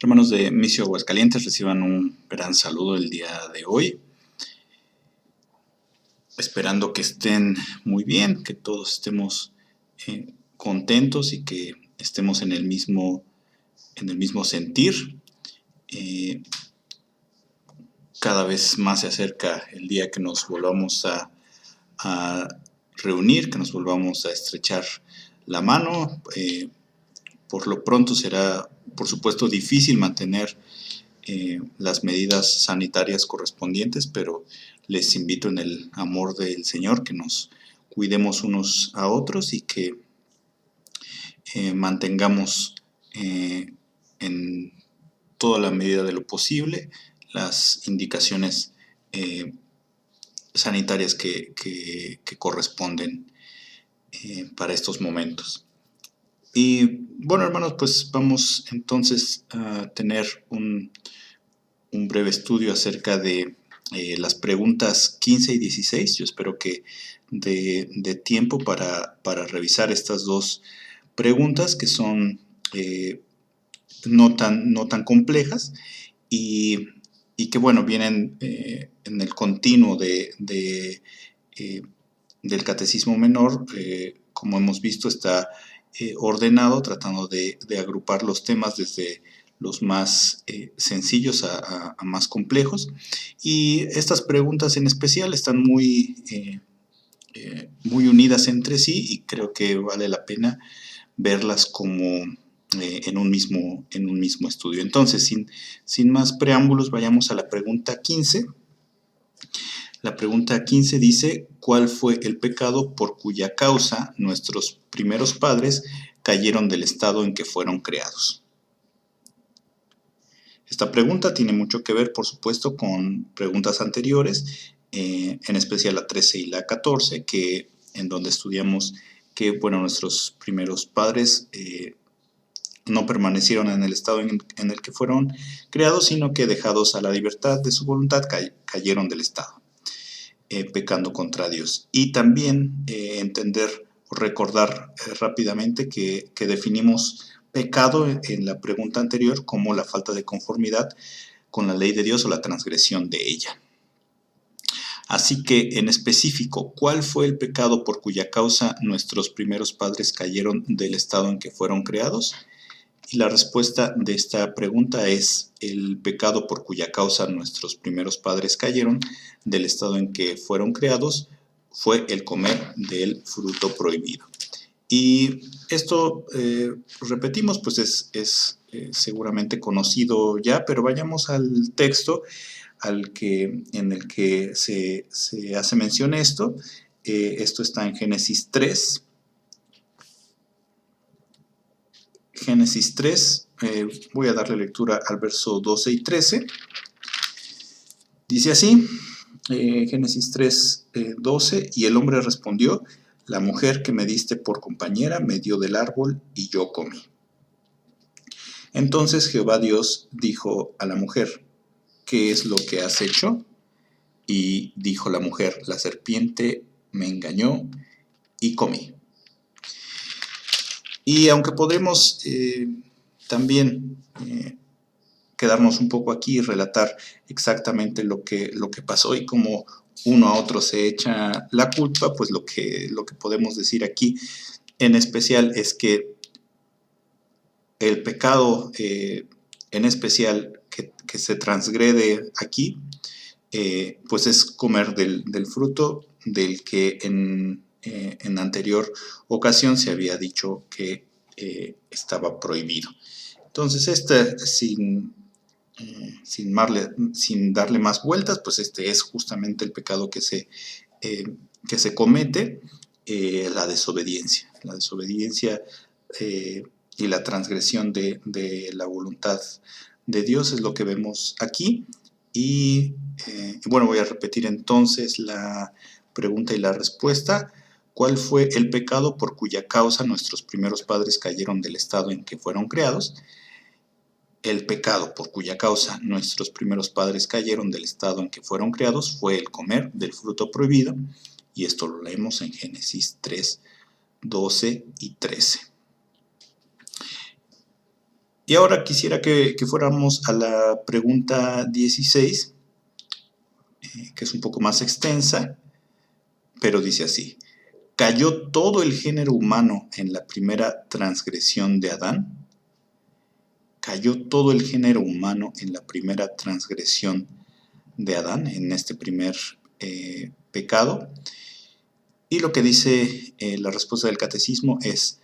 Hermanos de Misión Aguascalientes, reciban un gran saludo el día de hoy. Esperando que estén muy bien, que todos estemos contentos y que estemos en el mismo sentir. Cada vez más se acerca el día que nos volvamos a reunir, que nos volvamos a estrechar la mano. Por lo pronto será, por supuesto, difícil mantener las medidas sanitarias correspondientes, pero les invito en el amor del Señor que nos cuidemos unos a otros y que mantengamos en toda la medida de lo posible las indicaciones sanitarias que corresponden para estos momentos. Y bueno, hermanos, pues vamos entonces a tener un breve estudio acerca de las preguntas 15 y 16. Yo espero que de tiempo para revisar estas dos preguntas que son no tan complejas y que bueno, vienen en el continuo del Catecismo Menor. Como hemos visto, está ordenado, tratando de agrupar los temas desde los más sencillos a más complejos. Y estas preguntas en especial están muy unidas entre sí y creo que vale la pena verlas como en un mismo estudio. Entonces, sin más preámbulos, vayamos a la pregunta 15. La pregunta 15 dice: ¿cuál fue el pecado por cuya causa nuestros primeros padres cayeron del estado en que fueron creados? Esta pregunta tiene mucho que ver, por supuesto, con preguntas anteriores, en especial la 13 y la 14, en donde estudiamos que, bueno, nuestros primeros padres no permanecieron en el estado en el que fueron creados, sino que, dejados a la libertad de su voluntad, cayeron del estado, pecando contra Dios. Y también entender o recordar rápidamente que definimos pecado en la pregunta anterior como la falta de conformidad con la ley de Dios o la transgresión de ella. Así que, en específico, ¿cuál fue el pecado por cuya causa nuestros primeros padres cayeron del estado en que fueron creados? Y la respuesta de esta pregunta es: el pecado por cuya causa nuestros primeros padres cayeron del estado en que fueron creados fue el comer del fruto prohibido. Y esto, repetimos, pues es seguramente conocido ya, pero vayamos al texto en el que se hace mención esto. Esto está en Génesis 3. Génesis 3, voy a darle lectura al verso 12 y 13. Dice así, Génesis 3, 12: y el hombre respondió: la mujer que me diste por compañera me dio del árbol y yo comí. Entonces Jehová Dios dijo a la mujer: ¿qué es lo que has hecho? Y dijo la mujer: la serpiente me engañó y comí. Y aunque podremos también quedarnos un poco aquí y relatar exactamente lo que pasó y cómo uno a otro se echa la culpa, pues lo que podemos decir aquí en especial es que el pecado en especial que se transgrede aquí, pues es comer del fruto del que en anterior ocasión se había dicho que estaba prohibido. Entonces, sin darle más vueltas, pues este es justamente el pecado que se comete, la desobediencia. La desobediencia y la transgresión de la voluntad de Dios es lo que vemos aquí. Y bueno, voy a repetir entonces la pregunta y la respuesta. ¿Cuál fue el pecado por cuya causa nuestros primeros padres cayeron del estado en que fueron creados? El pecado por cuya causa nuestros primeros padres cayeron del estado en que fueron creados fue el comer del fruto prohibido, y esto lo leemos en Génesis 3, 12 y 13. Y ahora quisiera que fuéramos a la pregunta 16, que es un poco más extensa, pero dice así: ¿cayó todo el género humano en la primera transgresión de Adán? ¿Cayó todo el género humano en la primera transgresión de Adán, en este primer pecado? Y lo que dice la respuesta del catecismo es: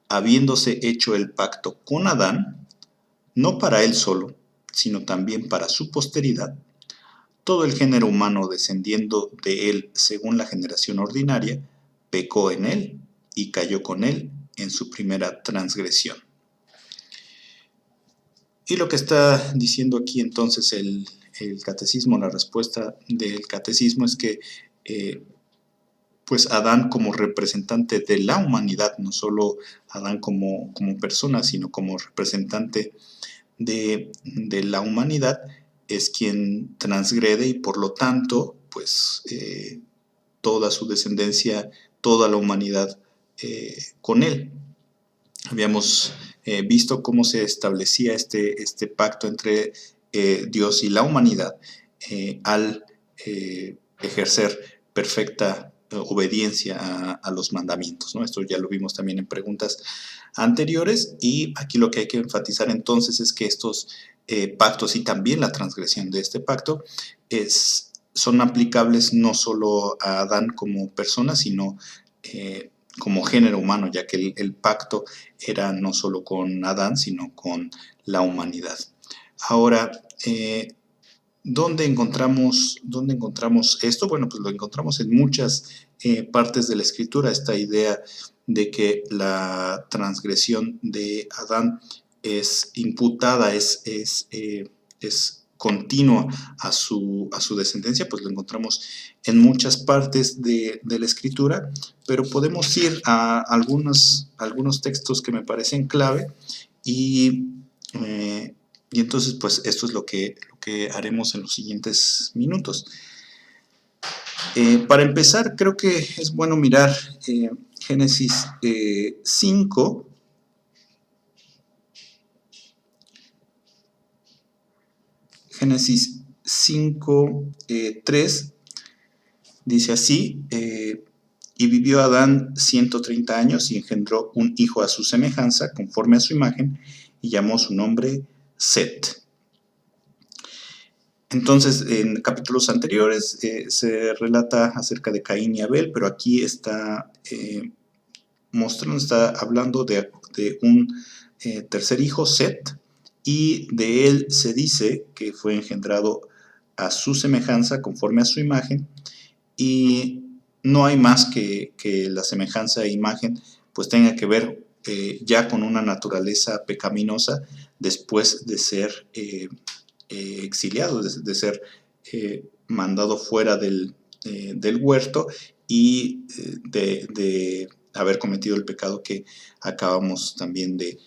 habiéndose hecho el pacto con Adán, no para él solo, sino también para su posteridad, todo el género humano descendiendo de él según la generación ordinaria, pecó en él y cayó con él en su primera transgresión. Y lo que está diciendo aquí entonces el catecismo, la respuesta del catecismo es que pues Adán como representante de la humanidad, no solo Adán como persona, sino como representante de la humanidad, es quien transgrede y por lo tanto, pues toda su descendencia, toda la humanidad con él. Habíamos visto cómo se establecía este pacto entre Dios y la humanidad al ejercer perfecta obediencia a los mandamientos, ¿no? Esto ya lo vimos también en preguntas anteriores, y aquí lo que hay que enfatizar entonces es que estos pactos y también la transgresión de este pacto son aplicables no solo a Adán como persona, sino como género humano, ya que el pacto era no solo con Adán, sino con la humanidad. Ahora, ¿dónde encontramos esto? Bueno, pues lo encontramos en muchas partes de la Escritura, esta idea de que la transgresión de Adán es imputada, es continua a su descendencia, pues lo encontramos en muchas partes de la Escritura, pero podemos ir a algunos textos que me parecen clave y entonces pues esto es lo que haremos en los siguientes minutos. Para empezar, creo que es bueno mirar Génesis 5. Génesis 5, 3, dice así: y vivió Adán 130 años y engendró un hijo a su semejanza, conforme a su imagen, y llamó su nombre Set. Entonces, en capítulos anteriores se relata acerca de Caín y Abel, pero aquí está está hablando de un tercer hijo, Set, y de él se dice que fue engendrado a su semejanza, conforme a su imagen, y no hay más que la semejanza e imagen pues tenga que ver ya con una naturaleza pecaminosa después de ser exiliado, de ser mandado fuera del huerto y de haber cometido el pecado que acabamos también de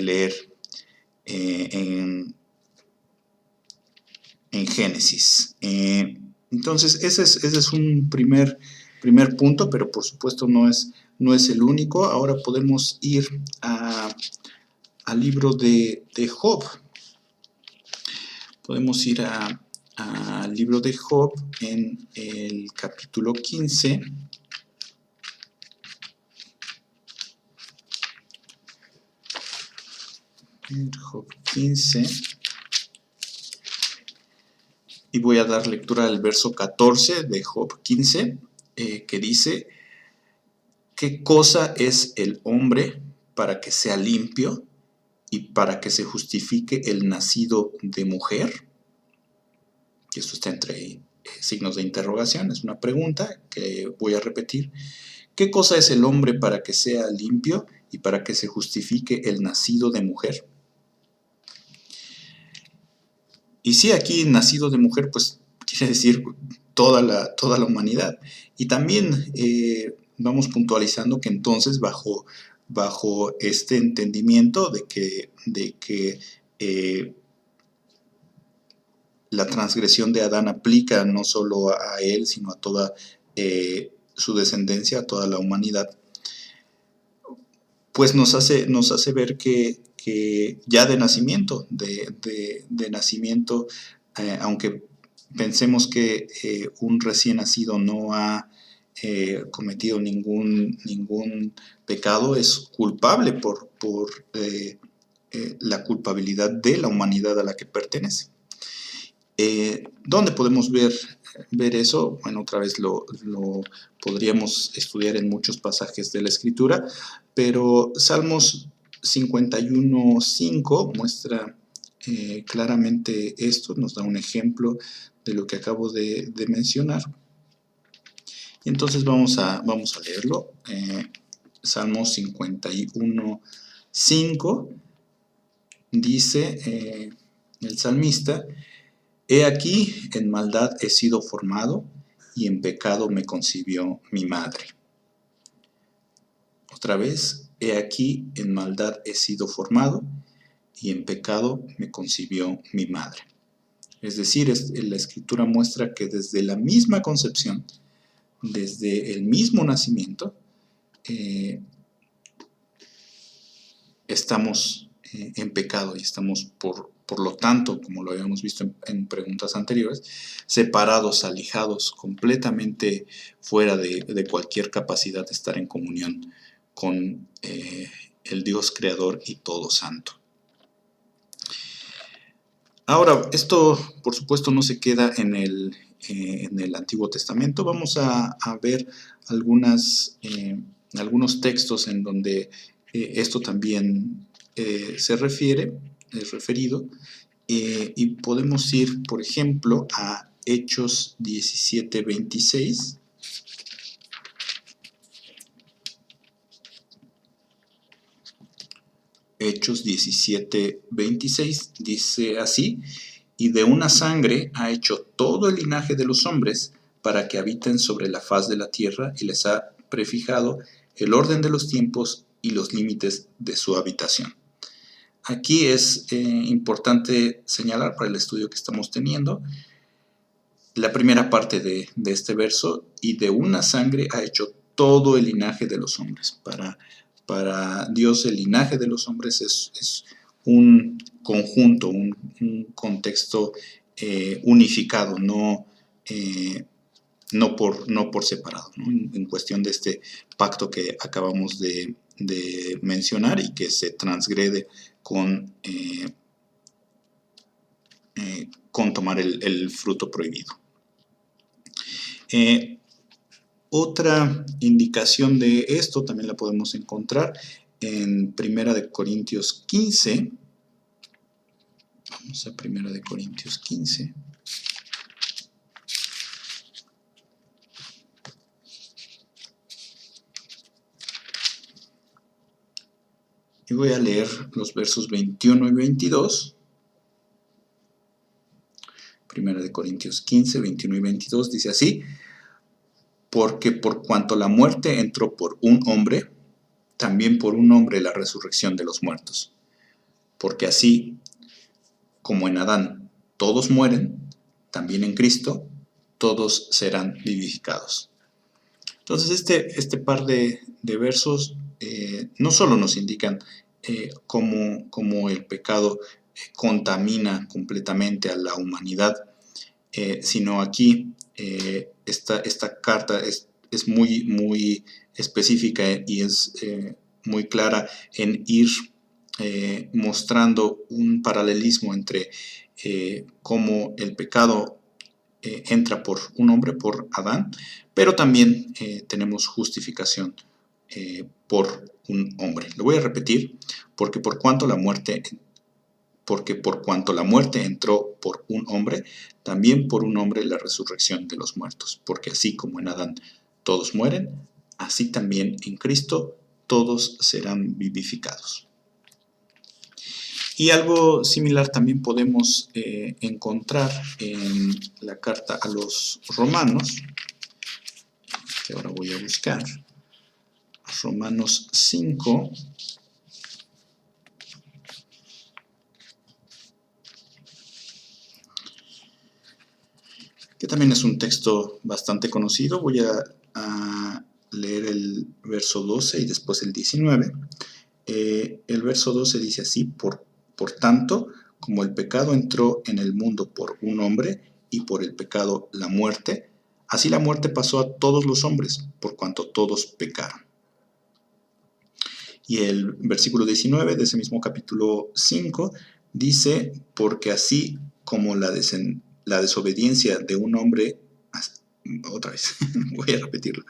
leer en Génesis. Entonces, ese es un primer punto, pero por supuesto no es el único. Ahora podemos ir al libro de Job. Podemos ir al libro de Job en el capítulo 15. Job 15. Y voy a dar lectura al verso 14 de Job 15, que dice: ¿qué cosa es el hombre para que sea limpio y para que se justifique el nacido de mujer? Y esto está entre signos de interrogación, es una pregunta que voy a repetir. ¿Qué cosa es el hombre para que sea limpio y para que se justifique el nacido de mujer? Y sí, aquí nacido de mujer, pues quiere decir toda la humanidad. Y también vamos puntualizando que entonces bajo este entendimiento de que la transgresión de Adán aplica no solo a él, sino a toda su descendencia, a toda la humanidad, pues nos hace ver que que ya de nacimiento, aunque pensemos que un recién nacido no ha cometido ningún pecado, es culpable por la culpabilidad de la humanidad a la que pertenece. ¿Dónde podemos ver eso? Bueno, otra vez lo podríamos estudiar en muchos pasajes de la Escritura, pero Salmos 51:5 muestra claramente esto, nos da un ejemplo de lo que acabo de mencionar. Y entonces vamos a leerlo. Salmos 51:5 dice el salmista: He aquí, en maldad he sido formado, y en pecado me concibió mi madre. Otra vez, he aquí, en maldad he sido formado, y en pecado me concibió mi madre. Es decir, la Escritura muestra que desde la misma concepción, desde el mismo nacimiento, estamos en pecado y estamos por lo tanto, como lo habíamos visto en preguntas anteriores, separados, alejados, completamente fuera de cualquier capacidad de estar en comunión con el Dios Creador y Todo Santo. Ahora, esto por supuesto no se queda en el Antiguo Testamento. Vamos a ver algunos textos en donde esto también es referido, y podemos ir, por ejemplo, a Hechos 17:26. Hechos 17:26 dice así: y de una sangre ha hecho todo el linaje de los hombres para que habiten sobre la faz de la tierra, y les ha prefijado el orden de los tiempos y los límites de su habitación. Aquí es importante señalar para el estudio que estamos teniendo la primera parte de este verso: y de una sangre ha hecho todo el linaje de los hombres. Para Dios el linaje de los hombres es un conjunto, un contexto unificado, no por separado, ¿no? En cuestión de este pacto que acabamos de mencionar y que se transgrede con tomar el fruto prohibido. Otra indicación de esto también la podemos encontrar en 1 Corintios 15. Vamos a 1 Corintios 15. Y voy a leer los versos 21 y 22. 1 Corintios 15, 21 y 22 dice así: porque por cuanto la muerte entró por un hombre, también por un hombre la resurrección de los muertos. Porque así como en Adán todos mueren, también en Cristo todos serán vivificados. Entonces este par de versos no solo nos indican cómo el pecado contamina completamente a la humanidad, sino aquí esta carta es muy específica y es muy clara en ir mostrando un paralelismo entre cómo el pecado entra por un hombre, por Adán, pero también tenemos justificación por un hombre. Lo voy a repetir: porque por cuanto la muerte entró por un hombre, también por un hombre la resurrección de los muertos. Porque así como en Adán todos mueren, así también en Cristo todos serán vivificados. Y algo similar también podemos encontrar en la carta a los Romanos, que ahora voy a buscar. Romanos 5. Que también es un texto bastante conocido. Voy a leer el verso 12 y después el 19. El el verso 12 dice así: por tanto, como el pecado entró en el mundo por un hombre, y por el pecado la muerte, así la muerte pasó a todos los hombres, por cuanto todos pecaron. Y el versículo 19 de ese mismo capítulo 5 dice: porque así como la desobediencia de un hombre, otra vez, voy a repetirlo,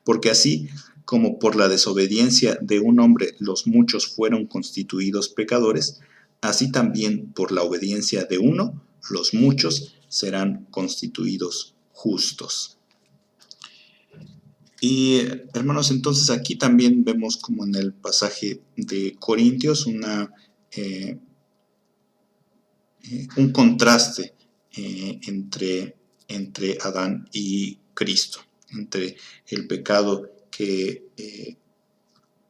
porque así como por la desobediencia de un hombre los muchos fueron constituidos pecadores, así también por la obediencia de uno los muchos serán constituidos justos. Y hermanos, entonces aquí también vemos, como en el pasaje de Corintios, un contraste entre Adán y Cristo, entre el pecado que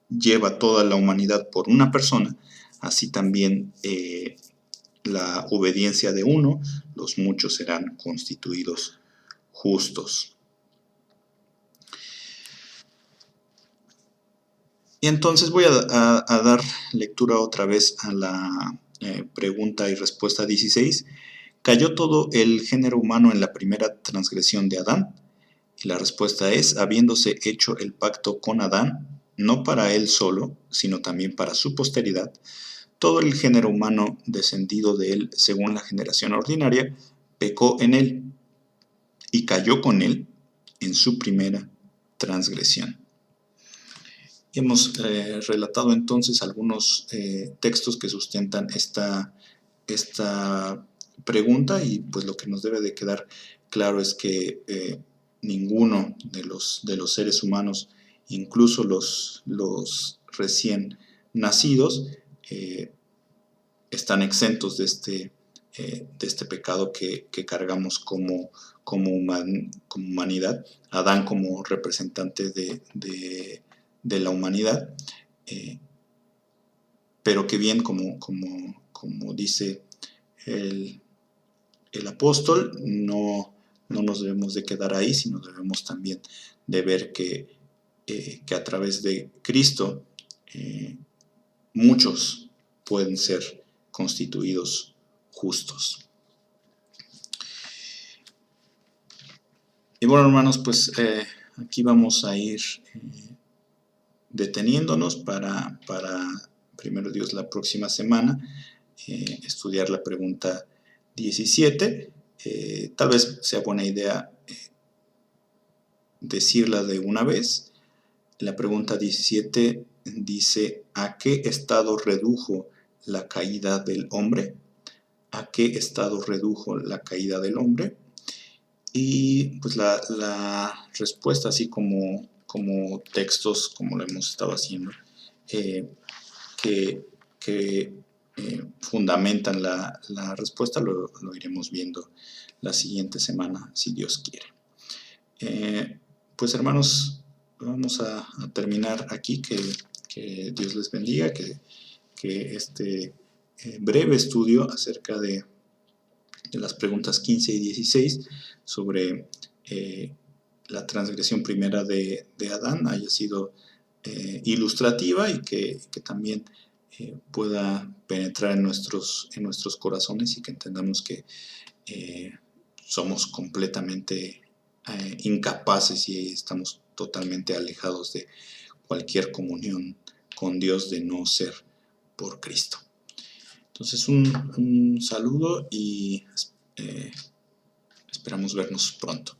lleva toda la humanidad por una persona, así también la obediencia de uno, los muchos serán constituidos justos. Y entonces voy a dar lectura otra vez a la pregunta y respuesta 16. ¿Cayó todo el género humano en la primera transgresión de Adán? Y la respuesta es: habiéndose hecho el pacto con Adán, no para él solo, sino también para su posteridad, todo el género humano descendido de él según la generación ordinaria, pecó en él y cayó con él en su primera transgresión. Hemos relatado entonces algunos textos que sustentan esta pregunta, y pues lo que nos debe de quedar claro es que ninguno de los seres humanos, incluso los recién nacidos, están exentos de este pecado que cargamos como humanidad. Adán como representante de la humanidad, pero que bien, como dice el apóstol, no nos debemos de quedar ahí, sino debemos también de ver que a través de Cristo muchos pueden ser constituidos justos. Y bueno, hermanos, pues aquí vamos a ir deteniéndonos para primero Dios la próxima semana estudiar la pregunta 17. Tal vez sea buena idea decirla de una vez. La pregunta 17 dice: ¿a qué estado redujo la caída del hombre? ¿A qué estado redujo la caída del hombre? Y pues la respuesta, así como textos, como lo hemos estado haciendo, que fundamentan la respuesta, lo iremos viendo la siguiente semana, si Dios quiere. Pues hermanos, vamos a terminar aquí. Que Dios les bendiga, que este breve estudio acerca de las preguntas 15 y 16 sobre la transgresión primera de Adán haya sido ilustrativa, y que también pueda penetrar en nuestros corazones, y que entendamos que somos completamente incapaces y estamos totalmente alejados de cualquier comunión con Dios de no ser por Cristo. Entonces, un saludo y esperamos vernos pronto.